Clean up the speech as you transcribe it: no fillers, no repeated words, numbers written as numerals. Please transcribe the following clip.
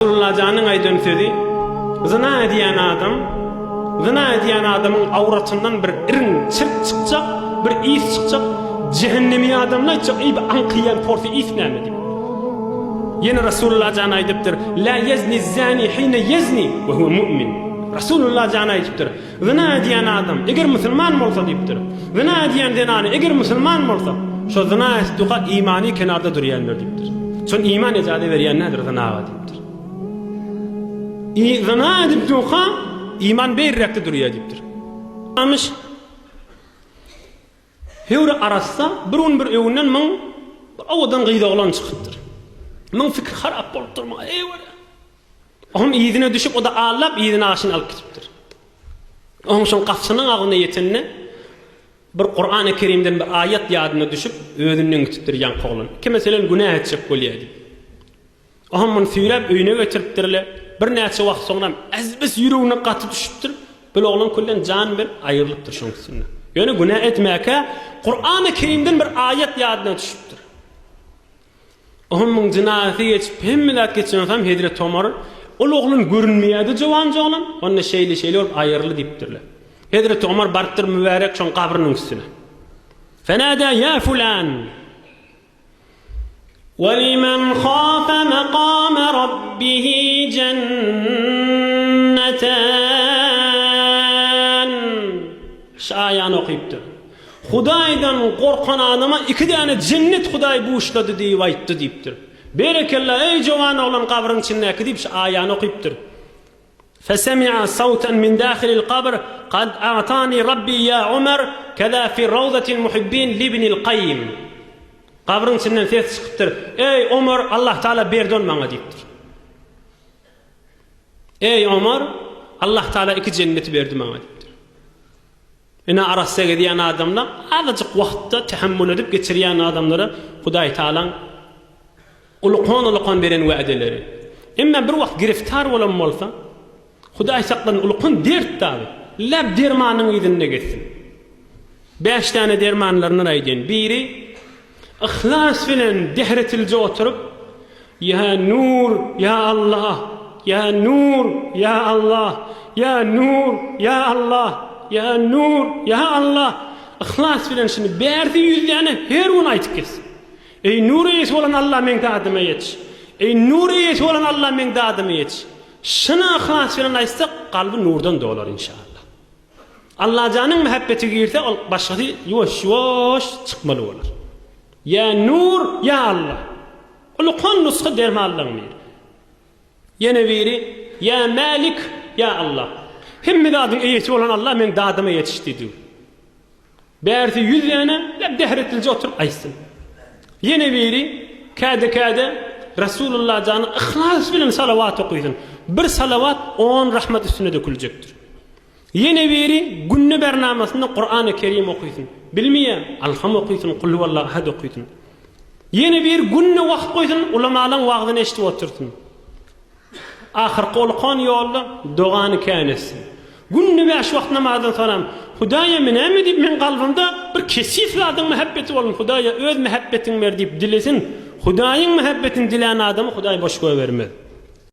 Resulullah canın aydan sözi, zina ediyen adamın avratından bir irin çırp çıkacak, bir is çıkacak, cehennemi adamla çok iyi bir ankiyen porfi is nemedi. Yine Resulullah canı aydıptır, la yezni zani hine yezni ve huve mu'min. Resulullah canı aydıptır, zina ediyen adam, eğer Müslüman olsa deyiptir, zina ediyen denani, eğer Müslüman olsa, şu zina estuqa imani kenarda duruyanlar deyiptir. Son iman ecade veriyen nedir zina deyiptir. Zina edip duqa iman beyrekte duruyor deyiptir. Amış hevre arassa bir evundan min avadan gıyda olan çıkıptır. Min fikir harap bolup durma. Onun iyidine düşüp o da ağlap iyidine aşın alıp gitiptir. Onun son kafsının ağına yetenine bir Kur'an-ı Kerim'den bir ayet yadına düşüp ödünden gitiptir yan koğlan. Ki mesela günah edecek bolya deyip. Onun süylep öyüne götürüptirle. Bir neçe vaqt sonra azbis yüreğine qatıp düşüptir. Böyle oğlan kullan can bir ayrılıptır şonkisinde. Yani günah etmeke Kur'an-ı Kerim'den bir ayet yadına düşüptür. Onun cinayeti geçip hem milat geçen hem Hedret Omar oğlan görünmeyedi cavanca oğlan. Onunla şeyli olup ayrılı deyiptirler. Hedret Omar barıptır mübarek şon kabrının üstüne. Fenada ya fulan وَلِمَنْ خَافَ مَقَامَ رَبِّهِ جَنَّتَانِ Şayan okuyuptur. Hudaydan korkan adama iki tane cennet Huday buğuşladı deyip ayıttı deyiptir. Berekallah ey cavan olan kabrın içinde deyip şayan okuyuptur. فَسَمِعَ صَوْتًا مِنْ دَاخِلِ الْقَبْرِ قَدْ أَعْطَانِي رَبِّي يَا عُمَرْ كَذَا فِي رَوْضَةِ الْمُحِبِّينَ لِبْنِ الْقَيِّمِ Kabrın içinden ses çıkıptır. Ey Ömer Allah Teala berdi bana deyiptir. Ey Ömer Allah Teala iki cenneti berdi bana deyiptir. Yine arasya gidiyen adamlar azıcık vakitte tahammül edip geçiriyen adamlara Huday Teala'nın uluqon veren vaadeleri. Ama bir vakt giriftar olan olsa Huday saklan uluqon dert tabi. Lab dermanın idinne geçsin. 5 tane dermanlarından ayden biri İhlas filan dehretilce oturup ya nur ya Allah ya nur ya Allah ya nur ya Allah ya nur ya Allah İhlas filan şimdi berdi yüzlerine her gün aytıp kes. Ey nuriyet olan Allah men dadıma yetiş. Ey nuriyet olan Allah men dadıma yetiş. Şuna ihlas filan aytsak kalbi nurdan dolar inşallah. Allah canın muhabbeti girse başkası yavaş çıkmalı olur. Ya nur ya Allah. Uluqon nuskha dermanlığın bir. Yine biri ya malik ya Allah. Hem dadın eyeti olan Allah men dadıma yetişti diyor. Berdi yüzlerine dehretilce oturup aysın. Yine biri kade Resulullah canı ihlas bilen salavat okuysun. Bir salavat 10 rahmet üstüne dökülecektir. Yine biri günlü bernamesinde Kur'an-ı Kerim okuysun. Bilmeye alham okuysun, kul huvallahu ahad okuysun. Yine bir günlü vaqt koysun, ulamaların vaqtını eşitip otursun. Ahir uluqon yolda doğanı kanesin. Günlü 5 vaqt namazdan sonra Hudaya minemi deyip men kalbimda bir kesifladın muhabbeti olun. Hudaya öz muhabbetin ver deyip dilesin. Hudayın muhabbetin dilen adamı Huday boş koy vermez.